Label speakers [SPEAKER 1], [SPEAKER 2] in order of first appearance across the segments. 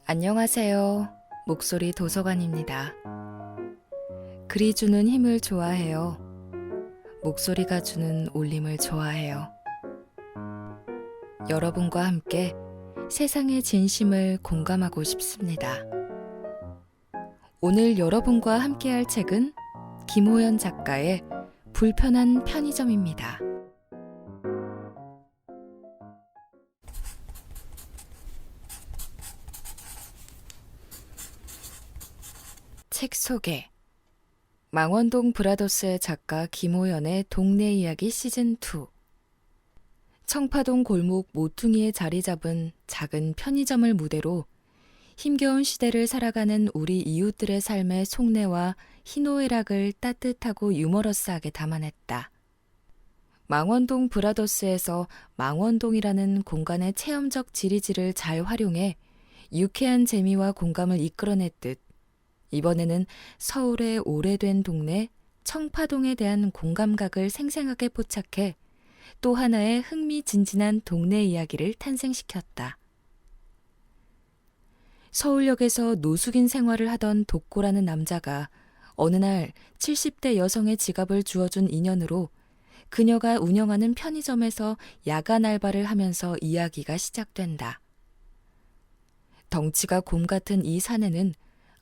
[SPEAKER 1] 안녕하세요. 목소리 도서관입니다. 글이 주는 힘을 좋아해요. 목소리가 주는 울림을 좋아해요. 여러분과 함께 세상의 진심을 공감하고 싶습니다. 오늘 여러분과 함께할 책은 김호연 작가의 불편한 편의점입니다. 책 소개. 망원동 브라더스의 작가 김호연의 동네 이야기 시즌2. 청파동 골목 모퉁이에 자리 잡은 작은 편의점을 무대로 힘겨운 시대를 살아가는 우리 이웃들의 삶의 속내와 희노애락을 따뜻하고 유머러스하게 담아냈다. 망원동 브라더스에서 망원동이라는 공간의 체험적 지리지를 잘 활용해 유쾌한 재미와 공감을 이끌어냈듯 이번에는 서울의 오래된 동네 청파동에 대한 공감각을 생생하게 포착해 또 하나의 흥미진진한 동네 이야기를 탄생시켰다. 서울역에서 노숙인 생활을 하던 독고라는 남자가 어느 날 70대 여성의 지갑을 주워준 인연으로 그녀가 운영하는 편의점에서 야간 알바를 하면서 이야기가 시작된다. 덩치가 곰 같은 이 사내는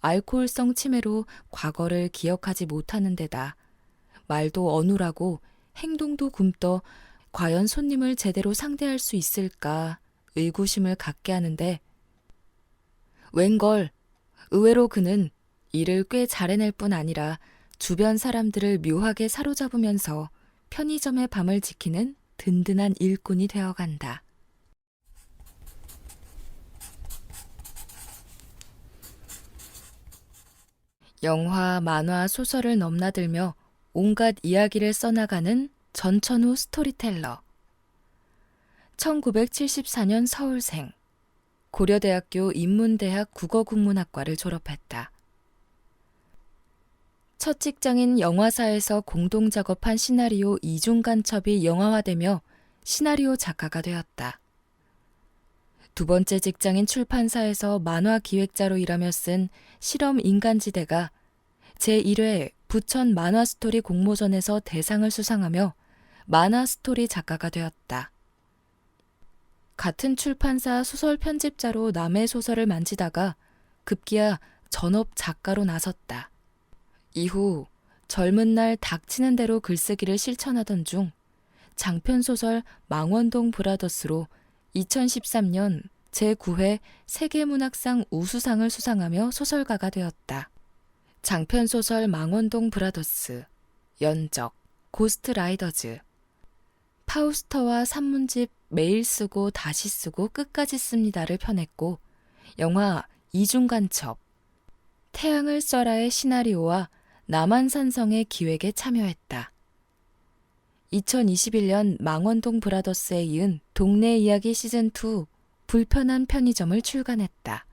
[SPEAKER 1] 알코올성 치매로 과거를 기억하지 못하는 데다 말도 어눌하고 행동도 굼떠 과연 손님을 제대로 상대할 수 있을까 의구심을 갖게 하는데 웬걸 의외로 그는 일을 꽤 잘해낼 뿐 아니라 주변 사람들을 묘하게 사로잡으면서 편의점의 밤을 지키는 든든한 일꾼이 되어간다. 영화, 만화, 소설을 넘나들며 온갖 이야기를 써나가는 전천후 스토리텔러. 1974년 서울생. 고려대학교 인문대학 국어국문학과를 졸업했다. 첫 직장인 영화사에서 공동작업한 시나리오 이중간첩이 영화화되며 시나리오 작가가 되었다. 두 번째 직장인 출판사에서 만화 기획자로 일하며 쓴 실험 인간지대가 제1회 부천 만화스토리 공모전에서 대상을 수상하며 만화스토리 작가가 되었다. 같은 출판사 소설 편집자로 남의 소설을 만지다가 급기야 전업 작가로 나섰다. 이후 젊은 날 닥치는 대로 글쓰기를 실천하던 중 장편소설 망원동 브라더스로 2013년 제9회 세계문학상 우수상을 수상하며 소설가가 되었다. 장편소설 망원동 브라더스, 연적, 고스트라이더즈, 파우스터와 산문집 매일 쓰고 다시 쓰고 끝까지 씁니다를 펴냈고 영화 이중간첩, 태양을 써라의 시나리오와 남한산성의 기획에 참여했다. 2021년 망원동 브라더스에 이은 동네 이야기 시즌2 불편한 편의점을 출간했다.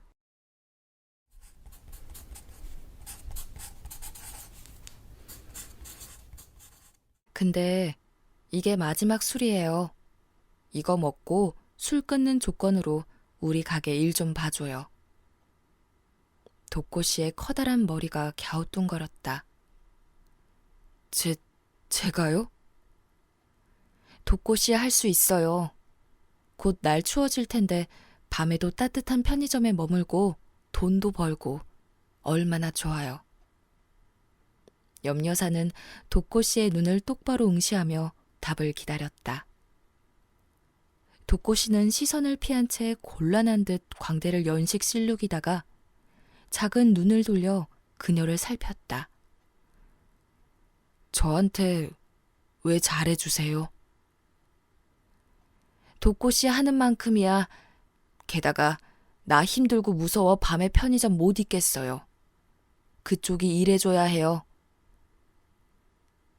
[SPEAKER 1] 근데 이게 마지막 술이에요. 이거 먹고 술 끊는 조건으로 우리 가게 일 좀 봐줘요. 독고 씨의 커다란 머리가 갸우뚱거렸다. 제가요? 독고 씨 할 수 있어요. 곧 날 추워질 텐데 밤에도 따뜻한 편의점에 머물고 돈도 벌고 얼마나 좋아요. 염여사는 독고 씨의 눈을 똑바로 응시하며 답을 기다렸다. 독고 씨는 시선을 피한 채 곤란한 듯 광대를 연식 실룩이다가 작은 눈을 돌려 그녀를 살폈다. 저한테 왜 잘해주세요? 독고 씨 하는 만큼이야. 게다가 나 힘들고 무서워 밤에 편의점 못 있겠어요. 그쪽이 일해줘야 해요.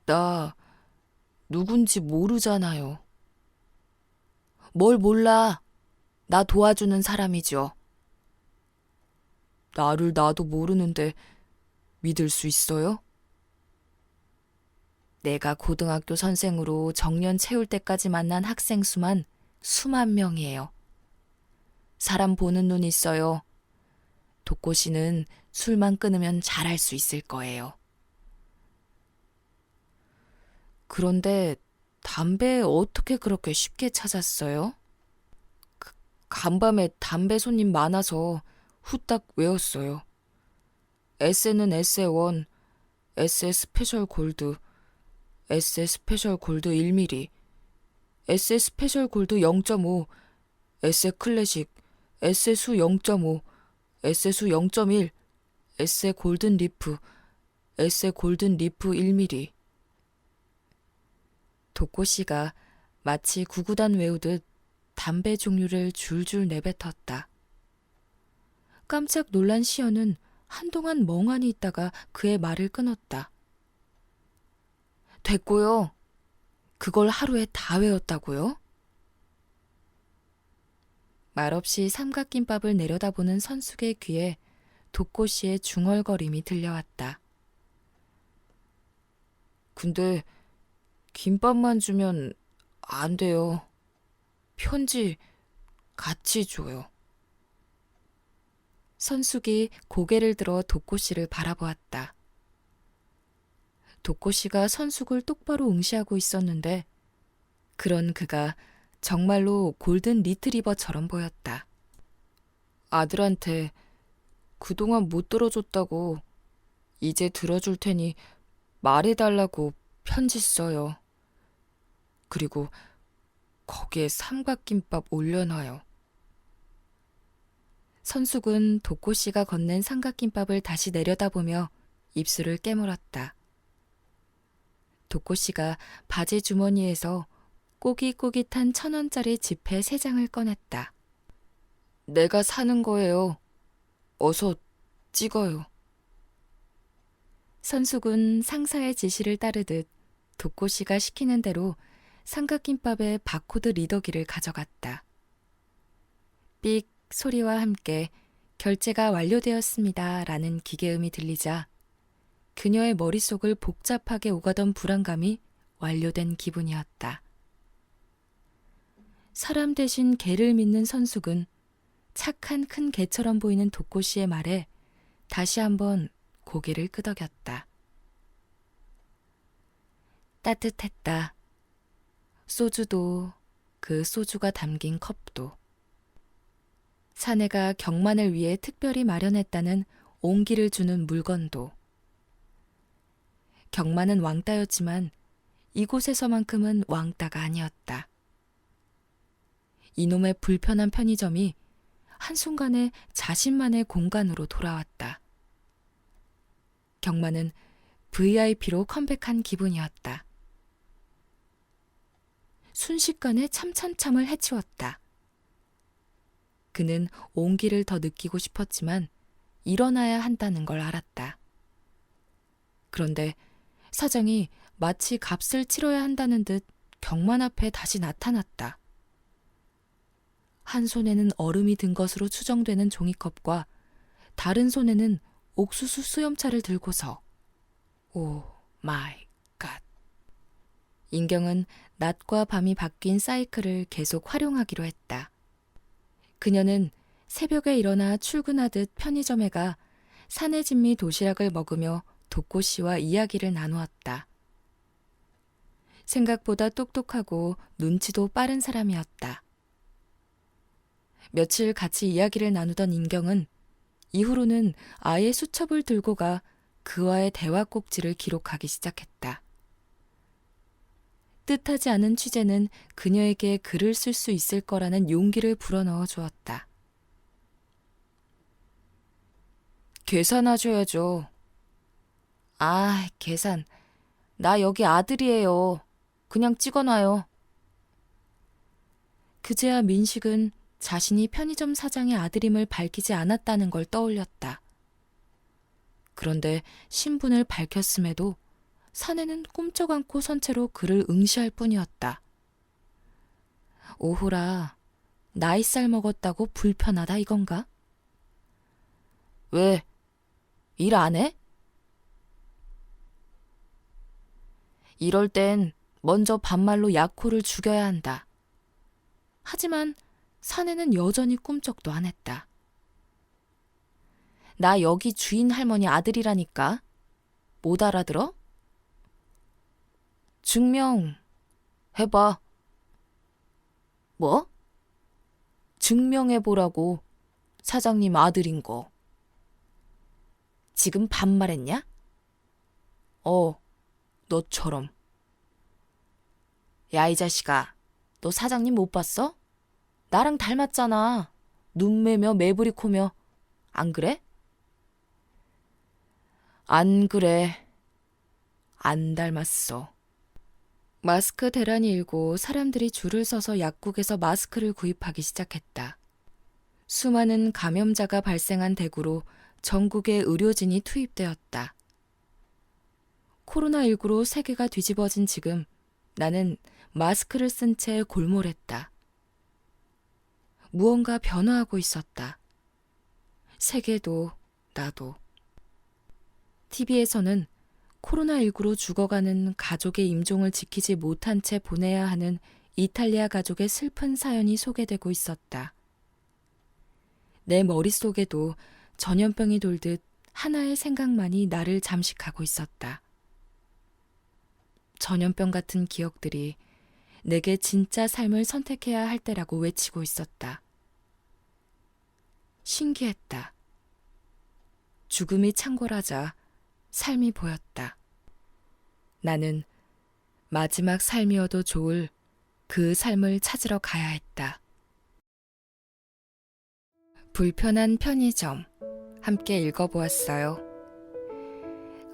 [SPEAKER 1] 나 누군지 모르잖아요. 뭘 몰라. 나 도와주는 사람이죠. 나를 나도 모르는데 믿을 수 있어요? 내가 고등학교 선생으로 정년 채울 때까지 만난 학생 수만 수만 명이에요. 사람 보는 눈 있어요. 독고 씨는 술만 끊으면 잘할 수 있을 거예요. 그런데 담배 어떻게 그렇게 쉽게 찾았어요? 간밤에 담배 손님 많아서 후딱 외웠어요. 에세는 에세1, 에세 스페셜 골드, 에세 스페셜 골드 1mm, 에세 스페셜 골드 0.5, 에세 클래식, 에세 수 0.5, 에세 수 0.1, 에세 골든 리프, 에세 골든 리프 1mm. 독고 씨가 마치 구구단 외우듯 담배 종류를 줄줄 내뱉었다. 깜짝 놀란 시연은 한동안 멍하니 있다가 그의 말을 끊었다. 됐고요. 그걸 하루에 다 외웠다고요? 말없이 삼각김밥을 내려다보는 선숙의 귀에 독고 씨의 중얼거림이 들려왔다. 근데 김밥만 주면 안 돼요. 편지 같이 줘요. 선숙이 고개를 들어 독고 씨를 바라보았다. 독고 씨가 선숙을 똑바로 응시하고 있었는데 그런 그가 정말로 골든 리트리버처럼 보였다. 아들한테 그동안 못 들어줬다고 이제 들어줄 테니 말해달라고 편지 써요. 그리고 거기에 삼각김밥 올려놔요. 선숙은 독고 씨가 건넨 삼각김밥을 다시 내려다보며 입술을 깨물었다. 독고 씨가 바지 주머니에서 꼬깃꼬깃한 1,000원짜리 지폐 3장을 꺼냈다. 내가 사는 거예요. 어서 찍어요. 선숙은 상사의 지시를 따르듯 독고 씨가 시키는 대로 삼각김밥의 바코드 리더기를 가져갔다. 삑 소리와 함께 결제가 완료되었습니다 라는 기계음이 들리자 그녀의 머릿속을 복잡하게 오가던 불안감이 완료된 기분이었다. 사람 대신 개를 믿는 선숙은 착한 큰 개처럼 보이는 독고 씨의 말에 다시 한번 고개를 끄덕였다. 따뜻했다. 소주도 그 소주가 담긴 컵도. 사내가 경만을 위해 특별히 마련했다는 온기를 주는 물건도. 경만은 왕따였지만 이곳에서만큼은 왕따가 아니었다. 이놈의 불편한 편의점이 한순간에 자신만의 공간으로 돌아왔다. 경만은 VIP로 컴백한 기분이었다. 순식간에 참참참을 해치웠다. 그는 온기를 더 느끼고 싶었지만 일어나야 한다는 걸 알았다. 그런데 사장이 마치 값을 치러야 한다는 듯 경만 앞에 다시 나타났다. 한 손에는 얼음이 든 것으로 추정되는 종이컵과 다른 손에는 옥수수 수염차를 들고서 오 마이 갓. 인경은 낮과 밤이 바뀐 사이클을 계속 활용하기로 했다. 그녀는 새벽에 일어나 출근하듯 편의점에 가 사내 진미 도시락을 먹으며 독고 씨와 이야기를 나누었다. 생각보다 똑똑하고 눈치도 빠른 사람이었다. 며칠 같이 이야기를 나누던 인경은 이후로는 아예 수첩을 들고 가 그와의 대화 꼭지를 기록하기 시작했다. 뜻하지 않은 취재는 그녀에게 글을 쓸 수 있을 거라는 용기를 불어넣어 주었다. 계산하셔야죠. 아, 계산. 나 여기 아들이에요. 그냥 찍어놔요. 그제야 민식은 자신이 편의점 사장의 아들임을 밝히지 않았다는 걸 떠올렸다. 그런데 신분을 밝혔음에도 사내는 꿈쩍 않고 선체로 그를 응시할 뿐이었다. 오호라, 나이살 먹었다고 불편하다 이건가? 왜? 일 안 해? 이럴 땐 먼저 반말로 약호를 죽여야 한다. 하지만 사내는 여전히 꿈쩍도 안 했다. 나 여기 주인 할머니 아들이라니까. 못 알아들어? 증명 해봐. 뭐? 증명해보라고. 사장님 아들인 거. 지금 반말했냐? 너처럼. 야, 이 자식아. 너 사장님 못 봤어? 나랑 닮았잖아. 눈매며 매부리 코며. 안 그래? 안 그래. 안 닮았어. 마스크 대란이 일고 사람들이 줄을 서서 약국에서 마스크를 구입하기 시작했다. 수많은 감염자가 발생한 대구로 전국에 의료진이 투입되었다. 코로나19로 세계가 뒤집어진 지금 나는 마스크를 쓴 채 골몰했다. 무언가 변화하고 있었다. 세계도 나도. TV에서는 코로나19로 죽어가는 가족의 임종을 지키지 못한 채 보내야 하는 이탈리아 가족의 슬픈 사연이 소개되고 있었다. 내 머릿속에도 전염병이 돌듯 하나의 생각만이 나를 잠식하고 있었다. 전염병 같은 기억들이 내게 진짜 삶을 선택해야 할 때라고 외치고 있었다. 신기했다. 죽음이 창궐하자 삶이 보였다. 나는 마지막 삶이어도 좋을 그 삶을 찾으러 가야 했다. 불편한 편의점, 함께 읽어보았어요.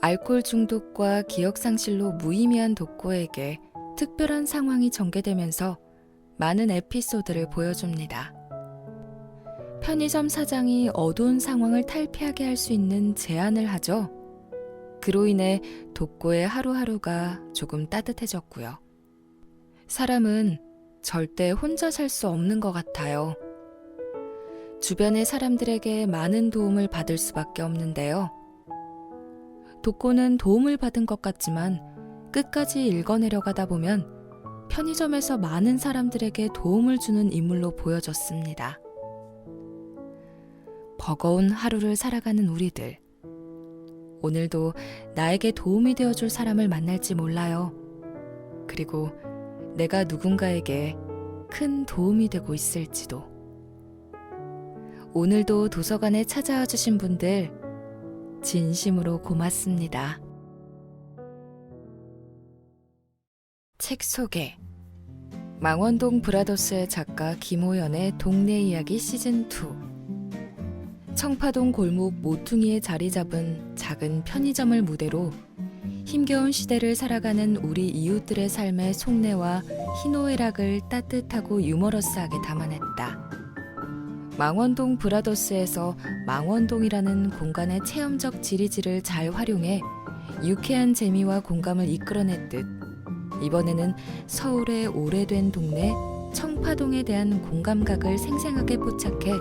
[SPEAKER 1] 알코올 중독과 기억상실로 무의미한 독고에게 특별한 상황이 전개되면서 많은 에피소드를 보여줍니다. 편의점 사장이 어두운 상황을 탈피하게 할 수 있는 제안을 하죠. 그로 인해 독고의 하루하루가 조금 따뜻해졌고요. 사람은 절대 혼자 살 수 없는 것 같아요. 주변의 사람들에게 많은 도움을 받을 수밖에 없는데요. 독고는 도움을 받은 것 같지만 끝까지 읽어내려가다 보면 편의점에서 많은 사람들에게 도움을 주는 인물로 보여졌습니다. 버거운 하루를 살아가는 우리들. 오늘도 나에게 도움이 되어줄 사람을 만날지 몰라요. 그리고 내가 누군가에게 큰 도움이 되고 있을지도. 오늘도 도서관에 찾아와 주신 분들 진심으로 고맙습니다. 책 소개. 망원동 브라더스의 작가 김호연의 동네 이야기 시즌2. 청파동 골목 모퉁이에 자리 잡은 작은 편의점을 무대로 힘겨운 시대를 살아가는 우리 이웃들의 삶의 속내와 희노애락을 따뜻하고 유머러스하게 담아냈다. 망원동 브라더스에서 망원동이라는 공간의 체험적 지리지를 잘 활용해 유쾌한 재미와 공감을 이끌어냈듯 이번에는 서울의 오래된 동네 청파동에 대한 공감각을 생생하게 포착해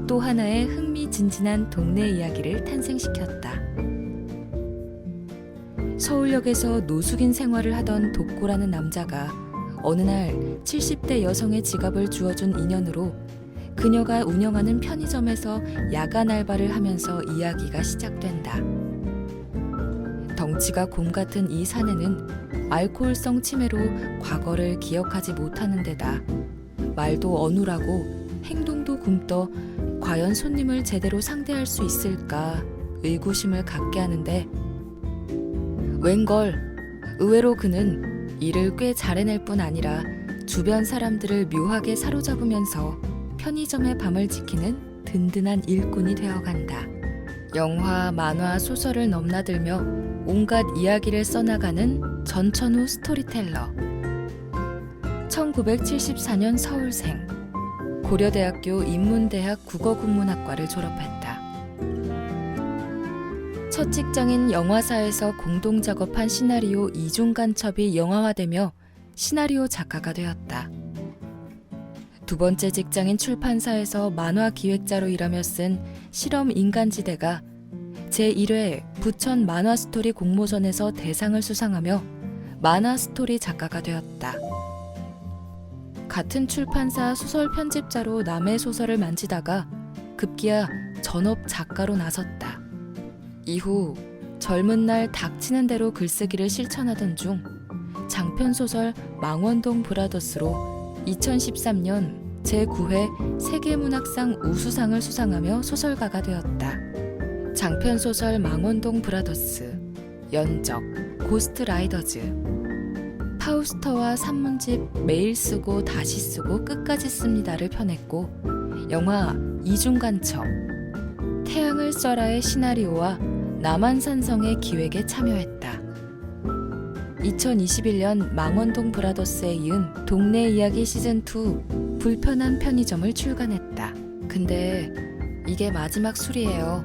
[SPEAKER 1] 또 하나의 흥미진진한 동네 이야기를 탄생시켰다. 서울역에서 노숙인 생활을 하던 독고라는 남자가 어느 날 70대 여성의 지갑을 주워준 인연으로 그녀가 운영하는 편의점에서 야간 알바를 하면서 이야기가 시작된다. 덩치가 곰 같은 이 사내는 알코올성 치매로 과거를 기억하지 못하는 데다 말도 어눌하고 행동도 굼떠 과연 손님을 제대로 상대할 수 있을까 의구심을 갖게 하는데 웬걸 의외로 그는 일을 꽤 잘해낼 뿐 아니라 주변 사람들을 묘하게 사로잡으면서 편의점의 밤을 지키는 든든한 일꾼이 되어간다. 영화, 만화, 소설을 넘나들며 온갖 이야기를 써나가는 전천후 스토리텔러. 1974년 서울생. 고려대학교 인문대학 국어국문학과를 졸업했다. 첫 직장인 영화사에서 공동작업한 시나리오 이중간첩이 영화화되며 시나리오 작가가 되었다. 두 번째 직장인 출판사에서 만화 기획자로 일하며 쓴 실험 인간지대가 제1회 부천 만화 스토리 공모전에서 대상을 수상하며 만화 스토리 작가가 되었다. 같은 출판사 소설 편집자로 남의 소설을 만지다가 급기야 전업 작가로 나섰다. 이후 젊은 날 닥치는 대로 글쓰기를 실천하던 중 장편소설 망원동 브라더스로 2013년 제9회 세계문학상 우수상을 수상하며 소설가가 되었다. 장편소설 망원동 브라더스, 연적, 고스트라이더즈, 파우스터와 산문집 매일 쓰고 다시 쓰고 끝까지 씁니다를 펴냈고, 영화 이중간첩, 태양을 쏴라의 시나리오와 남한산성의 기획에 참여했다. 2021년 망원동 브라더스에 이은 동네 이야기 시즌2 불편한 편의점을 출간했다. 근데 이게 마지막 술이에요.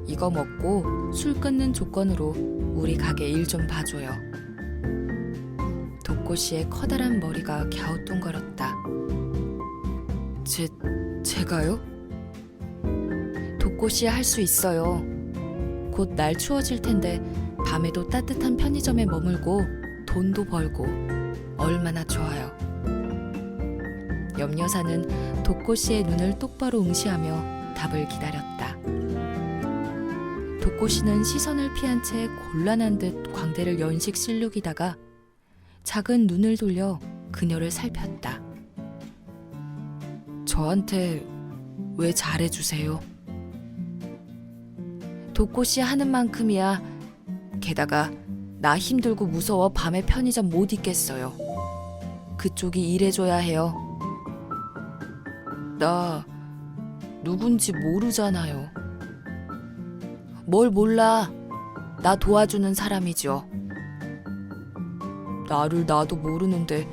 [SPEAKER 1] 이거 먹고 술 끊는 조건으로 우리 가게 일 좀 봐줘요. 독고씨의 커다란 머리가 갸우뚱거렸다. 제가요? 독고씨 할 수 있어요. 곧 날 추워질 텐데 밤에도 따뜻한 편의점에 머물고 돈도 벌고 얼마나 좋아요. 염여사는 독고씨의 눈을 똑바로 응시하며 답을 기다렸다. 독고씨는 시선을 피한 채 곤란한 듯 광대를 연식 실룩이다가 작은 눈을 돌려 그녀를 살폈다. 저한테 왜 잘해주세요? 독고씨 하는 만큼이야. 게다가 나 힘들고 무서워 밤에 편의점 못 있겠어요. 그쪽이 일해줘야 해요. 나 누군지 모르잖아요. 뭘 몰라. 나 도와주는 사람이죠. 나를 나도 모르는데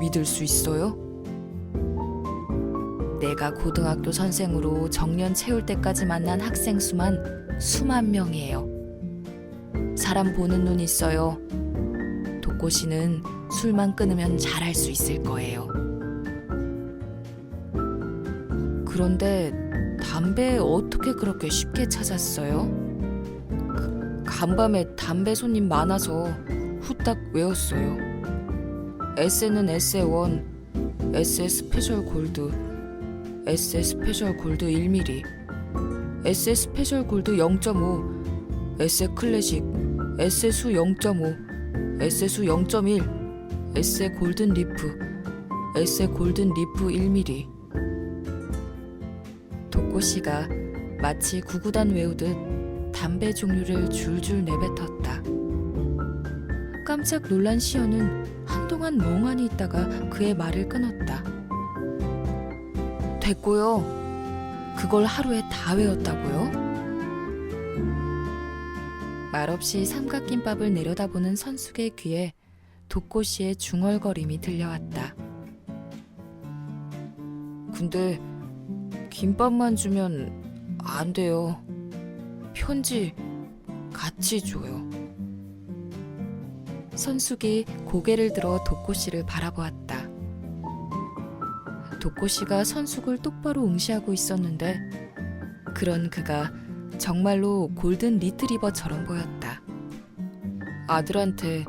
[SPEAKER 1] 믿을 수 있어요? 내가 고등학교 선생으로 정년 채울 때까지 만난 학생 수만 수만 명이에요. 사람 보는 눈 있어요. 독고씨는 술만 끊으면 잘할 수 있을 거예요. 그런데 담배 어떻게 그렇게 쉽게 찾았어요? 간밤에 담배 손님 많아서 후딱 외웠어요. 에세는 에세1, 에세 스페셜 골드, 에세 스페셜 골드 1mm, 에세 스페셜 골드 0.5, 에세 클래식, 에세 수 0.5, 에세 수 0.1, 에세 골든 리프, 에세 골든 리프 1mm. 독고씨가 마치 구구단 외우듯 담배 종류를 줄줄 내뱉었다. 깜짝 놀란 시연은 한동안 멍하니 있다가 그의 말을 끊었다. 됐고요. 그걸 하루에 다 외웠다고요? 말없이 삼각김밥을 내려다보는 선숙의 귀에 독고씨의 중얼거림이 들려왔다. 근데 김밥만 주면 안 돼요. 편지 같이 줘요. 선숙이 고개를 들어 독고씨를 바라보았다. 독고씨가 선숙을 똑바로 응시하고 있었는데 그런 그가 정말로 골든 리트리버처럼 보였다. 아들한테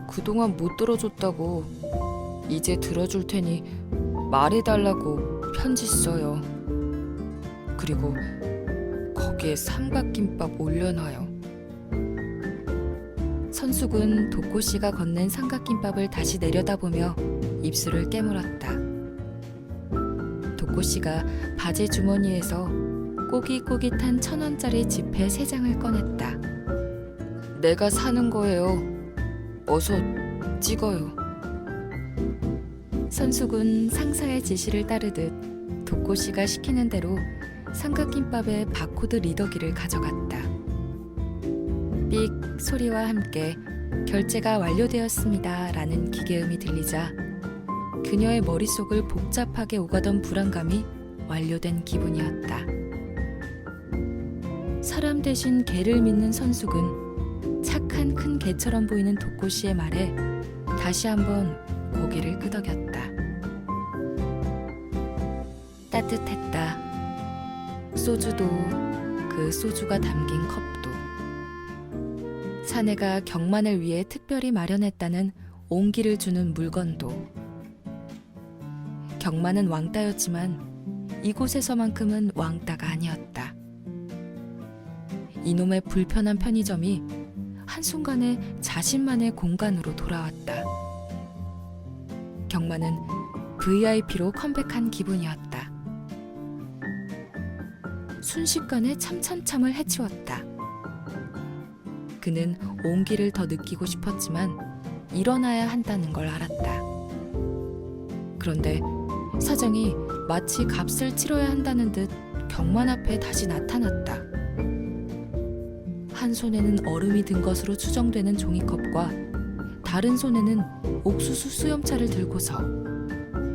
[SPEAKER 1] 그동안 못 들어줬다고 이제 들어줄 테니 말해달라고 편지 써요. 그리고 거기에 삼각김밥 올려놔요. 선숙은 독고씨가 건넨 삼각김밥을 다시 내려다보며 입술을 깨물었다. 독고씨가 바지 주머니에서 꼬깃꼬깃한 1,000원짜리 지폐 3장을 꺼냈다. 내가 사는 거예요. 어서 찍어요. 선숙은 상사의 지시를 따르듯 독고씨가 시키는 대로 삼각김밥의 바코드 리더기를 가져갔다. 삑 소리와 함께 결제가 완료되었습니다 라는 기계음이 들리자 그녀의 머릿속을 복잡하게 오가던 불안감이 완료된 기분이었다. 사람 대신 개를 믿는 선숙은 착한 큰 개처럼 보이는 독고씨의 말에 다시 한번 고개를 끄덕였다. 따뜻했다. 소주도 그 소주가 담긴 컵도. 사내가 경만을 위해 특별히 마련했다는 온기를 주는 물건도. 경만은 왕따였지만 이곳에서만큼은 왕따가 아니었다. 이놈의 불편한 편의점이 한순간에 자신만의 공간으로 돌아왔다. 경마는 VIP로 컴백한 기분이었다. 순식간에 참참참을 해치웠다. 그는 온기를 더 느끼고 싶었지만 일어나야 한다는 걸 알았다. 그런데 사장이 마치 값을 치러야 한다는 듯 경만 앞에 다시 나타났다. 한 손에는 얼음이 든 것으로 추정되는 종이컵과 다른 손에는 옥수수 수염차를 들고서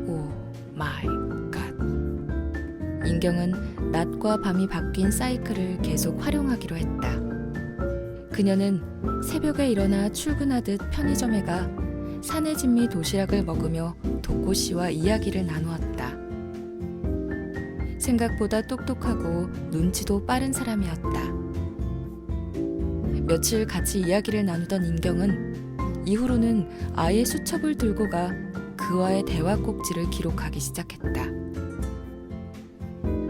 [SPEAKER 1] 오 마이 갓. 인경은 낮과 밤이 바뀐 사이클을 계속 활용하기로 했다. 그녀는 새벽에 일어나 출근하듯 편의점에 가 사내 진미 도시락을 먹으며 도꼬 씨와 이야기를 나누었다. 생각보다 똑똑하고 눈치도 빠른 사람이었다. 며칠 같이 이야기를 나누던 인경은 이후로는 아예 수첩을 들고 가 그와의 대화 꼭지를 기록하기 시작했다.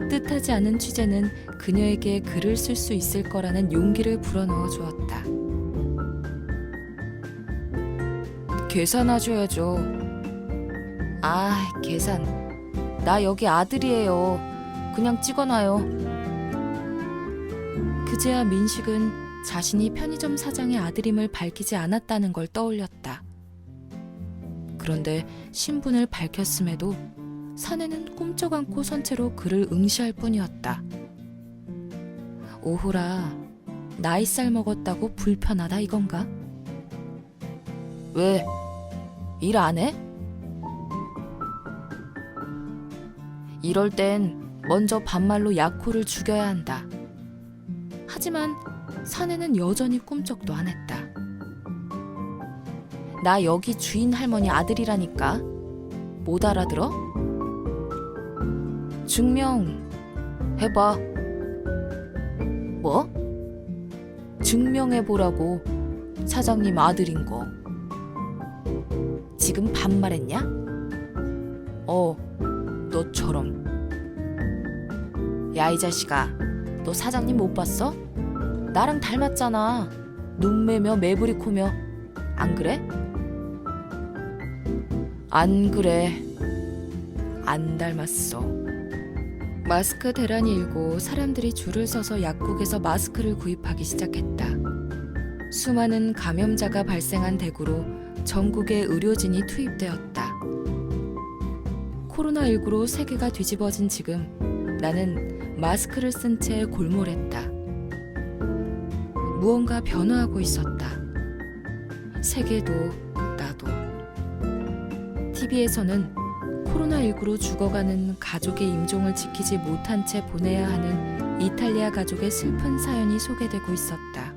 [SPEAKER 1] 뜻하지 않은 취재는 그녀에게 글을 쓸 수 있을 거라는 용기를 불어넣어 주었다. 계산하셔야죠. 아, 계산. 나 여기 아들이에요. 그냥 찍어놔요. 그제야 민식은 자신이 편의점 사장의 아들임을 밝히지 않았다는 걸 떠올렸다. 그런데 신분을 밝혔음에도 사내는 꼼짝 않고 선체로 그를 응시할 뿐이었다. 오호라, 나이살 먹었다고 불편하다 이건가? 왜? 일 안 해? 이럴 땐 먼저 반말로 약호를 죽여야 한다. 하지만 사내는 여전히 꿈쩍도 안 했다. 나 여기 주인 할머니 아들이라니까. 못 알아들어? 증명 해봐. 뭐? 증명해보라고. 사장님 아들인 거. 지금 반말했냐? 너처럼. 야, 이 자식아, 너 사장님 못 봤어? 나랑 닮았잖아. 눈매며 매부리 코며. 안 그래? 안 그래. 안 닮았어. 마스크 대란이 일고 사람들이 줄을 서서 약국에서 마스크를 구입하기 시작했다. 수많은 감염자가 발생한 대구로 전국에 의료진이 투입되었다. 코로나19로 세계가 뒤집어진 지금 나는 마스크를 쓴 채 골몰했다. 무언가 변화하고 있었다. 세계도 나도. TV에서는 코로나19로 죽어가는 가족의 임종을 지키지 못한 채 보내야 하는 이탈리아 가족의 슬픈 사연이 소개되고 있었다.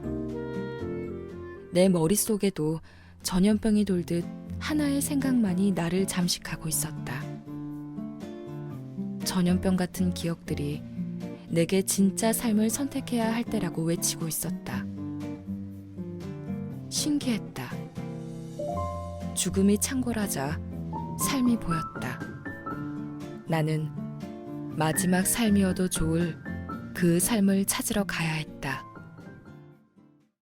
[SPEAKER 1] 내 머릿속에도 전염병이 돌듯 하나의 생각만이 나를 잠식하고 있었다. 전염병 같은 기억들이 내게 진짜 삶을 선택해야 할 때라고 외치고 있었다. 신기했다. 죽음이 창궐하자 삶이 보였다. 나는 마지막 삶이어도 좋을 그 삶을 찾으러 가야 했다.